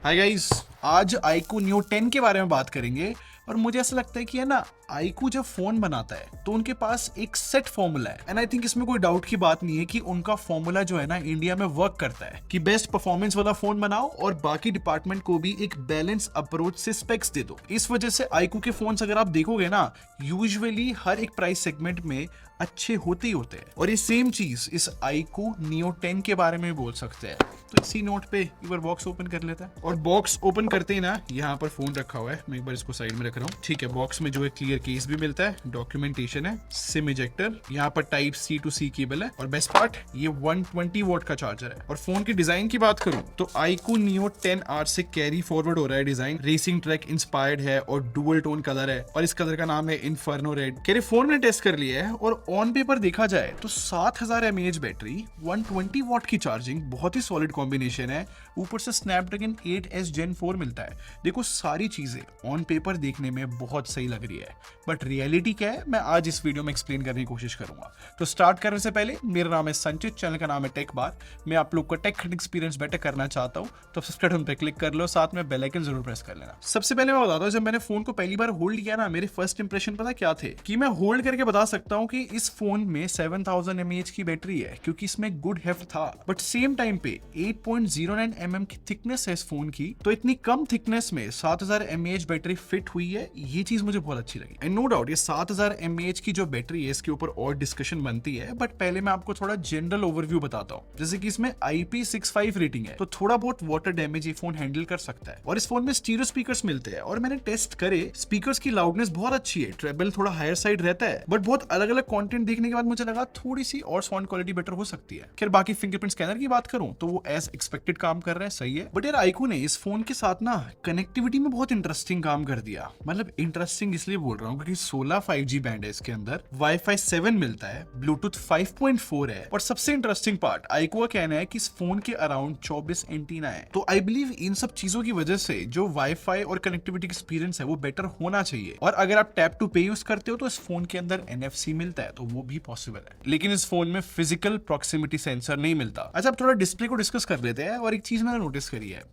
Hi guys, आज iQOO Neo 10 के बारे में बात करेंगे। और मुझे ऐसा लगता है कि है ना, iQOO जब फोन बनाता है तो उनके पास एक सेट फॉर्मूला है एंड आई थिंक इसमें कोई डाउट की बात नहीं है कि उनका फॉर्मूला जो है ना इंडिया में वर्क करता है कि बेस्ट परफॉर्मेंस वाला फोन बनाओ और बाकी डिपार्टमेंट को भी एक बैलेंस अप्रोच से स्पेक्स दे दो। इस वजह से iQOO के फोन्स अगर आप देखोगे ना, यूजुअली हर एक प्राइस सेगमेंट में अच्छे होते ही होते हैं। और ये सेम चीज इस iQOO Neo 10 के बारे में बोल सकते हैं। तो इसी नोट पे एक बार बॉक्स ओपन कर लेता है और बॉक्स ओपन करते ही ना यहाँ पर फोन रखा हुआ है। मैं एक बार इसको साइड में रख रहा हूँ। ठीक है, बॉक्स में जो है क्लियर केस भी मिलता है, डॉक्यूमेंटेशन है, सिम इजेक्टर, यहाँ पर type C to C cable है और बेस्ट पार्ट ये 120 वॉट का चार्जर है। और फोन की डिजाइन की बात करूँ तो iQOO Neo 10R से कैरी फॉरवर्ड हो रहा है डिजाइन। रेसिंग ट्रैक इंस्पायर्ड है और डुअल टोन कलर है और इस कलर का नाम है इन्फर्नो रेड। कह रहे फोन में टेस्ट कर लिया है और ऑन पेपर देखा जाए तो 7000 mAh बैटरी, 120 वॉट की चार्जिंग, बहुत ही सॉलिड कॉम्बिनेशन है। ऊपर से स्नैपड्रैगन 8S Gen 4 मिलता है। देखो सारी चीजें ऑन पेपर देखने में बहुत सही लग रही है, बट रियलिटी क्या है मैं आज इस वीडियो में एक्सप्लेन करने की कोशिश करूंगा। तो स्टार्ट करने से पहले, मेरा नाम है संचित, चैनल का नाम है टेक बार। मैं आप लोग का टेक एक्सपीरियंस बेटर करना चाहता हूँ, तो सब्सक्राइब बटन पे क्लिक कर लो, साथ में बेल आइकन जरूर प्रेस कर लेना। सबसे पहले मैं बताता हूँ, जब मैंने फोन को पहली बार होल्ड किया ना, मेरे फर्स्ट इंप्रेशन पता क्या थे कि मैं होल्ड करके बता सकता हूँ कि इस फोन में 7000 mAh की बैटरी है, क्योंकि इसमें गुड हेफ्ट था। बट सेम टाइम पे 8.09 mm की थिकनेस है इस फोन की, तो इतनी कम थिकनेस में 7000 mAh बैटरी फिट हुई है, ये चीज मुझे बहुत अच्छी लगी। एंड नो डाउट ये 7000 mAh की जो बैटरी है इसके ऊपर और डिस्कशन बनती है, बट पहले मैं आपको थोड़ा जनरल ओवरव्यू बताता हूँ। जैसे कि इसमें IP65 रेटिंग है, तो थोड़ा बहुत वाटर डैमेज ये फोन हैंडल कर सकता है। और इस फोन में स्टीरियो स्पीकर्स मिलते हैं और मैंने टेस्ट करे, स्पीकर्स की लाउडनेस बहुत अच्छी है, ट्रेबल थोड़ा हायर साइड रहता है, बट बहुत अलग अलग कंटेंट देखने के बाद मुझे लगा थोड़ी सी और साउंड क्वालिटी बेटर हो सकती है। खैर बाकी फिंगरप्रिंट स्कैनर की बात करूं तो वो एज एक्सपेक्टेड काम कर रहा है, सही है। बट यार iQOO ने इस फोन के साथ ना कनेक्टिविटी में बहुत इंटरेस्टिंग काम कर दिया। मतलब इंटरेस्टिंग इसलिए बोल रहा हूँ क्योंकि 16 5G बैंड है इसके अंदर, Wi-Fi 7 मिलता है, ब्लूटूथ 5.4 है, और सबसे इंटरेस्टिंग पार्ट iQOO का कहना है कि इस फोन के अराउंड 24 एंटीना है। तो आई बिलीव इन सब चीजों की वजह से जो वाईफाई और कनेक्टिविटी एक्सपीरियंस है वो बेटर होना चाहिए। और अगर आप टैप टू पे यूज करते हो तो इस फोन के अंदर NFC मिलता है, तो वो भी पॉसिबल है। लेकिन इस फोन में फिजिकल प्रॉक्सिमिटी सेंसर नहीं मिलता। अच्छा, अब थोड़ा डिस्प्ले को डिस्कस कर लेते हैं। और एक चीज मैंने नोटिस करी है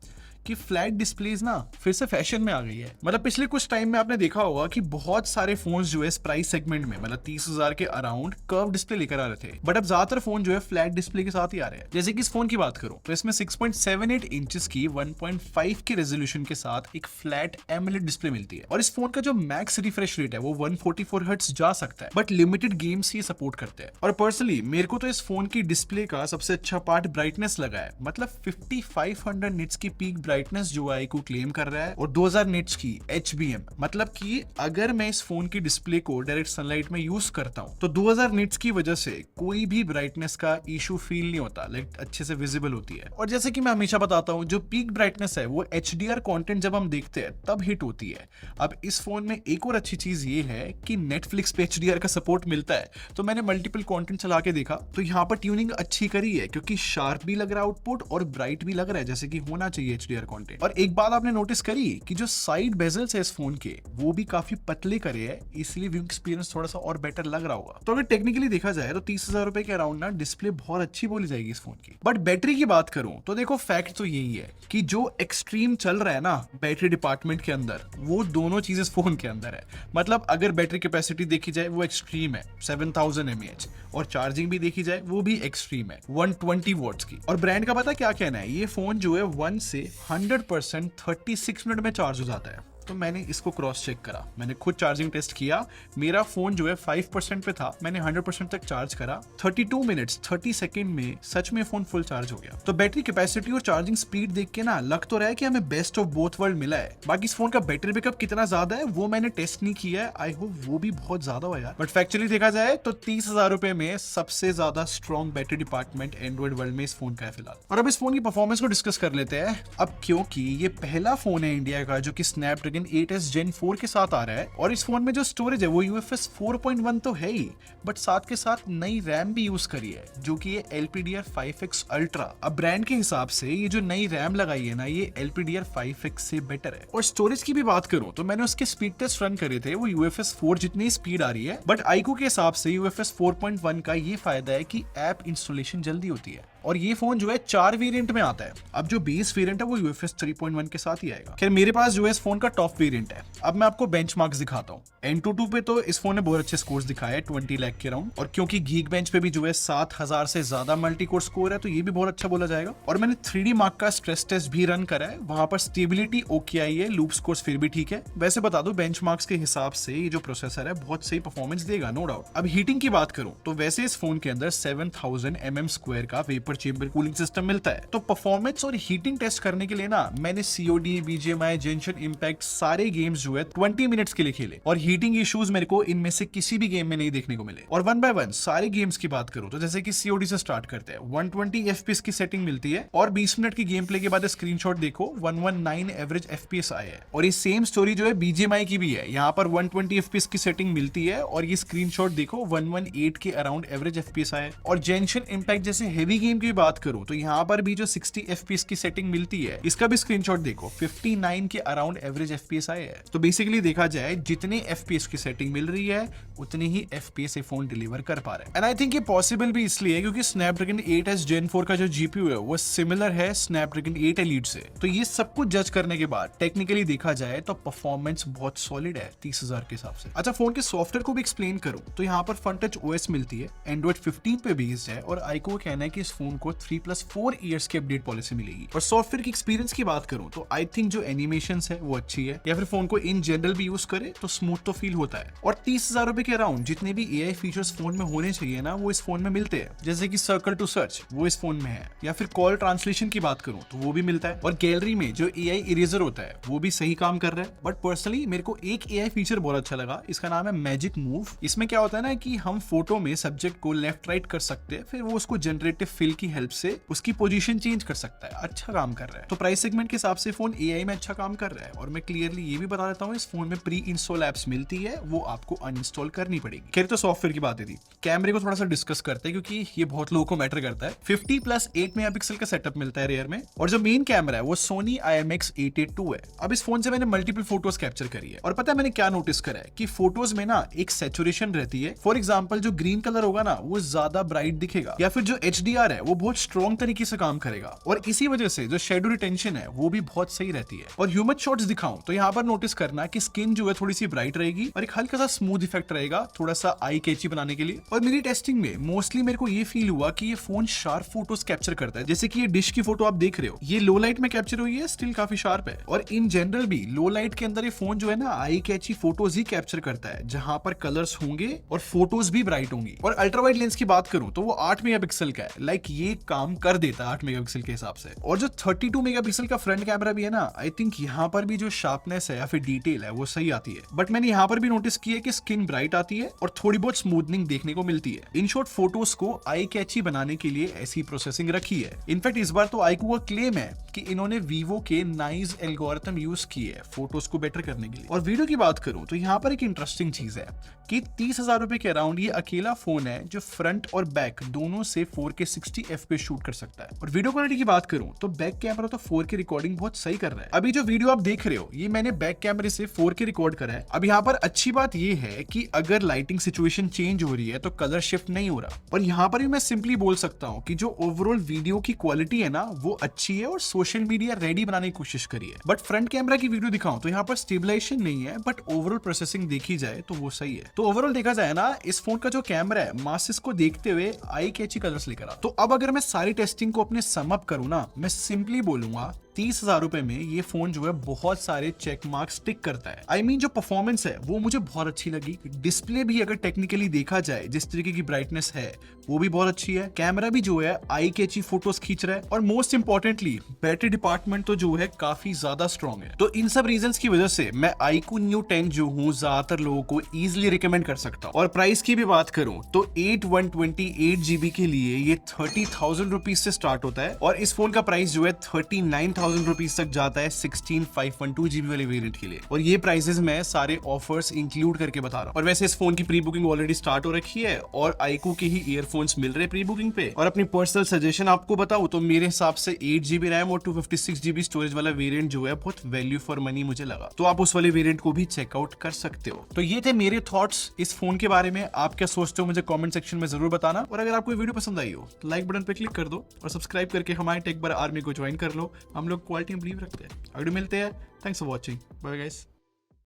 कि फ्लैट डिस्प्लेज ना फिर से फैशन में आ गई है। मतलब पिछले कुछ टाइम में आपने देखा होगा कि बहुत सारे फोन्स जो है इस प्राइस सेगमेंट में, मतलब 30,000 के अराउंड कर्व डिस्प्ले लेकर आ रहे थे, बट अब ज्यादातर फोन जो है फ्लैट डिस्प्ले के साथ ही आ रहे हैं। जैसे कि इस फोन की बात करूं तो इसमें 6.78 इंचेस की 1.5 के रेजोल्यूशन के साथ एक फ्लैट एमोलेड डिस्प्ले मिलती है। और इस फोन का जो मैक्स रिफ्रेश रेट है वो 144 हर्ट्ज जा सकता है, but limited games he support करते हैं। और पर्सनली मेरे को तो इस फोन की डिस्प्ले का सबसे अच्छा पार्ट ब्राइटनेस लगा है। मतलब 5500 निट्स की पीक ब्राइटनेस जो iQOO क्लेम कर रहा है और 2000 निट्स की HBM। मतलब कि अगर मैं इस फोन की डिस्प्ले को डायरेक्ट सनलाइट में यूज करता हूं तो 2000 निट्स की वजह से कोई भी ब्राइटनेस का इशू फील नहीं होता, लाइक अच्छे से विजिबल होती है। और जैसे कि मैं हमेशा बताता हूं, जो पीक ब्राइटनेस है वो HDR कंटेंट जब हम देखते हैं तब हिट होती है। अब इस फोन में एक और अच्छी चीज ये है कि नेटफ्लिक्स पे HDR का सपोर्ट मिलता है। तो मैंने मल्टीपल कंटेंट चला के देखा तो यहाँ पर ट्यूनिंग अच्छी करी है, क्योंकि शार्प भी लग रहा है आउटपुट और ब्राइट भी लग रहा है जैसे कि होना चाहिए HDR कंटेंट। और एक बात आपने नोटिस करी कि जो साइड बेजल्स है इस फोन के वो भी काफी पतले करे हैं, इसलिए व्यू एक्सपीरियंस थोड़ा सा और बेटर लग रहा होगा। तो अगर टेक्निकली देखा जाए तो 30,000 रुपए के अराउंड ना डिस्प्ले बहुत अच्छी बोली जाएगी इस फोन की। बट बैटरी की बात करूं तो देखो फैक्ट तो यही है कि जो एक्सट्रीम चल रहा है ना बैटरी डिपार्टमेंट के अंदर, वो दोनों चीजें इस फोन के अंदर है। मतलब अगर बैटरी कैपेसिटी देखी जाए वो एक्सट्रीम है 7000 mAh, और चार्जिंग भी देखी जाए वो भी एक्सट्रीम है 120 वॉट्स की। और ब्रांड का पता क्या कहना है, ये फोन जो है 1 से 100% 36 मिनट में चार्ज हो जाता है। तो मैंने इसको क्रॉस चेक करा, मैंने खुद चार्जिंग टेस्ट किया। मेरा फोन जो है 5% पे था, मैंने 100% तक चार्ज करा, 32 मिनट्स 30 सेकंड में सच में फोन फुल चार्ज हो गया। तो बैटरी कैपेसिटी और चार्जिंग स्पीड देख के ना लग तो रहा है कि हमें बेस्ट ऑफ बोथ वर्ल्ड मिला है। बाकी इस फोन का बैटरी बैकअप कितना ज्यादा है वो मैंने टेस्ट नहीं किया है, आई होप वो भी बहुत ज्यादा हो यार। बट फैक्चुअली देखा जाए तो 30,000 रुपए में सबसे ज्यादा strong battery department Android world में इस फोन का है फिलहाल। और अब इस फोन की परफॉर्मेंस को डिस्कस कर लेते हैं। अब क्योंकि ये पहला फोन है इंडिया का जो कि स्नैपड्रैगन 8S Gen 4 के साथ आ रहा है, और इस फोन में जो स्टोरेज है वो UFS 4.1 तो है ही, बट साथ के साथ नई रैम भी यूज करी है जो कि ये LPDDR5X Ultra। अब ब्रांड के हिसाब से ये जो नई रैम लगाई है ना, ये LPDDR5X से बेटर है। और स्टोरेज की भी बात करूं तो मैंने उसके स्पीड टेस्ट रन करे थे, वो UFS 4 जितनी स्पीड आ रही है, बट iQOO के हिसाब से UFS 4.1 का ये फायदा है कि ऐप इंस्टॉलेशन जल्दी होती है। और ये फोन जो है 4 वेरिएंट में आता है। अब जो बेस वेरिएंट है वो UFS 3.1 के साथ ही आएगा। खैर मेरे पास जो है इस फोन का टॉप वेरिएंट है। अब मैं आपको बेंचमार्क्स दिखाता हूँ। Antutu पे तो इस फोन ने बहुत अच्छे स्कोर्स दिखाए हैं 20 लाख के राउंड, और क्योंकि Geekbench पे भी जो है 7000 से ज्यादा मल्टी कोर स्कोर है तो ये भी बहुत अच्छा बोला जाएगा। और मैंने 3D मार्क का स्ट्रेस टेस्ट भी रन करा है, वहां पर स्टेबिलिटी ओके आई है, लूप स्कोर्स फिर भी ठीक है। वैसे बता दो बेंचमार्क्स के हिसाब से ये जो प्रोसेसर है बहुत सही परफॉर्मेंस देगा, नो डाउट। अब हीटिंग की बात करूं तो वैसे इस फोन के अंदर 7000 mm² का वेपर चेंबर कूलिंग सिस्टम मिलता है। तो परफॉर्मेंस और हीटिंग टेस्ट करने के लिए ना मैंने COD, BGMI, जेंशन इम्पैक्ट सारे गेम्स जो है 20 मिनट्स के लिए खेले, और हीटिंग इश्यूज मेरे को इनमें से किसी भी गेम में नहीं देखने को मिले। और 1 by 1 सारे गेम्स की बात करूं तो जैसे कि COD से स्टार्ट करते हैं, 120 FPS की सेटिंग मिलती है, और 20 मिनट की गेम प्ले के बाद स्क्रीनशॉट देखो 119 एवरेज FPS आया है। और ये सेम स्टोरी जो है BGMI की भी है, यहाँ पर 120 FPS की सेटिंग मिलती है, और ये स्क्रीनशॉट देखो 118 के अराउंड एवरेज FPS आया है। और जेंशन इम्पैक्ट जैसे हेवी गेम की बात करूं तो यहाँ पर भी जो 60 FPS की सेटिंग मिलती है, इसका भी स्क्रीनशॉट देखो 59 के अराउंड एवरेज FPS आया है। तो बेसिकली देखा जाए जितने FPS की सेटिंग मिल रही है उतनी ही FPS फोन डिलीवर कर पा रहा है। एंड आई थिंक ये पॉसिबल भी इसलिए क्योंकि Snapdragon 8s Gen 4 का जो GPU है वो सिमिलर है Snapdragon 8 Elite से। तो ये सब कुछ जज करने के बाद टेक्निकली देखा जाए तो परफॉर्मेंस बहुत सॉलिड है 30,000 के हिसाब से। अच्छा, फोन के सॉफ्टवेयर को भी एक्सप्लेन करूं तो यहाँ पर FunTouch OS मिलती है, Android 15 पे बेस्ड है, और iQOO का कहना है कि इस फोन को 3+4 इयर्स की अपडेट पॉलिसी मिलेगी। और सॉफ्टवेयर की एक्सपीरियंस की बात करूं तो आई थिंक जो एनिमेशंस है वो अच्छी है, या फिर फोन को इन जनरल भी यूज करे तो स्मूथ तो फील होता है। और 30,000 रुपए के अराउंड जितने भी AI फीचर्स फोन में होने चाहिए ना वो इस फोन में मिलते हैं, जैसे कि सर्कल टू सर्च वो इस फोन में है, या फिर कॉल ट्रांसलेशन की बात करूं तो वो भी मिलता है, और गैलरी में जो AI इरेजर होता है वो भी सही काम कर रहा है। बट पर्सनली मेरे को एक AI फीचर बहुत अच्छा लगा, इसका नाम है मैजिक मूव। इसमें क्या होता है ना कि हम फोटो में सब्जेक्ट को लेफ्ट राइट कर सकते हैं, फिर वो उसको जनरेटिव फिल की हेल्प से उसकी पोजीशन चेंज कर सकता है। अच्छा काम कर रहा है। तो प्राइस सेगमेंट के हिसाब से फोन AI में अच्छा काम कर रहा है। और मैं क्लियरली ये भी बता देता हूँ इस फोन में प्री इंस्टॉल एप्स मिलती है, वो आपको अनइंस्टॉल करनी पड़ेगी। खैर तो सॉफ्टवेयर की बात थी, कैमरे को थोड़ा सा डिस्कस करते हैं क्योंकि ये बहुत लोगों को मैटर करता है। 50+8 मेगापिक्सल का सेटअप मिलता है रियर में, और जो मेन कैमरा है वो Sony IMX882 है। अब इस फोन से मैंने मल्टीपल फोटोज कैप्चर करी है, और पता है मैंने क्या नोटिस करा है कि फोटोज में ना एक सैचुरेशन रहती है। फॉर एग्जांपल जो ग्रीन कलर होगा ना वो ज्यादा ब्राइट दिखेगा, या फिर जो HDR है वो बहुत स्ट्रॉन्ग तरीके से काम करेगा, और इसी वजह से जो शेडो रिटेंशन है वो भी बहुत सही रहती है। और ह्यूमन शॉट्स दिखाऊं तो यहाँ पर नोटिस करना कि स्किन जो है थोड़ी सी ब्राइट रहेगी, और एक हल्का सा स्मूथ इफेक्ट रहेगा थोड़ा सा आई कैची बनाने के लिए। और मेरी टेस्टिंग में मोस्टली मेरे को ये फील हुआ कि ये फोन शार्प फोटोज कैप्चर करता है, जैसे कि ये डिश की फोटो आप देख रहे हो, ये लो लाइट में कैप्चर हुई है, स्टिल काफी शार्प है। और इन जनरल भी लो लाइट के अंदर ये फोन जो है ना आई कैची फोटोज ही कैप्चर करता है, जहां पर कलर्स होंगे और फोटोज भी ब्राइट होंगी। और अल्ट्रा वाइड लेंस की बात करूं तो वो 8 मेगापिक्सल का है, लाइक ये काम कर देता है 8 मेगापिक्सल के हिसाब से। और जो 32 मेगापिक्सल का फ्रंट कैमरा भी है ना, आई थिंक यहाँ पर भी जो शार्पनेस है या फिर डिटेल है वो सही आती है। बट मैंने यहाँ पर भी नोटिस किया कि स्किन ब्राइट आती है और थोड़ी बहुत स्मूथनिंग देखने को मिलती है। इन शॉर्ट फोटोज को आई कैची बनाने के लिए ऐसी प्रोसेसिंग रखी है। इनफैक्ट इस बार तो iQOO का क्लेम है कि इन्होंने वीवो के नाइस एल्गोरिथम यूज किए है फोटोज को बेटर करने के लिए। और वीडियो की बात करूं तो यहाँ पर एक इंटरेस्टिंग चीज है कि 30,000 रुपए के अराउंड ये अकेला फोन है जो फ्रंट और बैक दोनों से 4K 60 FPS शूट कर सकता है। और वीडियो क्वालिटी की बात करूं तो बैक कैमरा तो 4K रिकॉर्डिंग बहुत सही कर रहा है। अभी जो वीडियो आप देख रहे हो ये मैंने बैक कैमरे से 4K रिकॉर्ड करा है। अब यहाँ पर अच्छी बात ये है कि अगर लाइटिंग सिचुएशन चेंज हो रही है तो कलर शिफ्ट नहीं हो रहा। और यहाँ पर भी मैं सिंपली बोल सकता हूँ कि जो ओवरऑल वीडियो की क्वालिटी है ना वो अच्छी है और सोशल मीडिया रेडी बनाने की कोशिश करी है। बट फ्रंट कैमरा की वीडियो दिखाऊं तो यहाँ पर स्टेबलाइजेशन नहीं है, बट ओवरऑल प्रोसेसिंग देखी जाए तो वो सही है। तो ओवरऑल देखा जाए ना इस फोन का जो कैमरा है मासिस को देखते हुए आई कैची कलर्स लेकर आ। तो अब अगर मैं सारी टेस्टिंग को अपने सम अप करूं ना, मैं सिंपली बोलूंगा 30,000 रुपए में ये फोन जो है बहुत सारे चेक मार्क्स टिक करता है। आई मीन जो परफॉर्मेंस है वो मुझे बहुत अच्छी लगी। डिस्प्ले भी अगर टेक्निकली देखा जाए जिस तरीके की ब्राइटनेस है वो भी बहुत अच्छी है। कैमरा भी जो है आई कैची फोटोज खींच रहा है, और मोस्ट इंपॉर्टेंटली बैटरी डिपार्टमेंट तो जो है काफी ज्यादा स्ट्रॉन्ग है। तो इन सब रीजंस की वजह से मैं iQOO Neo 10 जो हूँ ज्यादातर लोगों को इजिली रिकमेंड कर सकता हूँ। और प्राइस की भी बात करूं तो 8/128 GB के लिए ये 30,000 रुपीज से स्टार्ट होता है, और इस फोन का प्राइस जो है 39,000 1000 रुपीज तक जाता है 16512 GB वाले वेरिएंट के लिए। और ये प्राइसेस मैं सारे ऑफर्स इंक्लूड करके बता रहा हूँ। और वैसे इस फोन की प्री बुकिंग ऑलरेडी स्टार्ट हो रखी है और iQOO के ही ईयरफोन्स मिल रहे प्री बुकिंग पे। और अपनी पर्सनल सजेशन आपको बताऊं तो मेरे हिसाब से 8 GB रैम और 256 GB स्टोरेज वाला वेरिएंट जो है बहुत वैल्यू फॉर मनी मुझे लगा, तो आप उस वाले वेरिएंट को भी चेकआउट कर सकते हो। तो ये थे मेरे थॉट्स इस फोन के बारे में। आप क्या सोचते हो मुझे कमेंट सेक्शन में जरूर बताना। और अगर आपको वीडियो पसंद आई हो तो लाइक बटन पे क्लिक कर दो और सब्सक्राइब करके हमारे टेक बार आर्मी को ज्वाइन कर लो। हम लोग क्वालिटी में बिलीव रखते हैं। अगले मिलते हैं। Thanks for watching. Bye guys.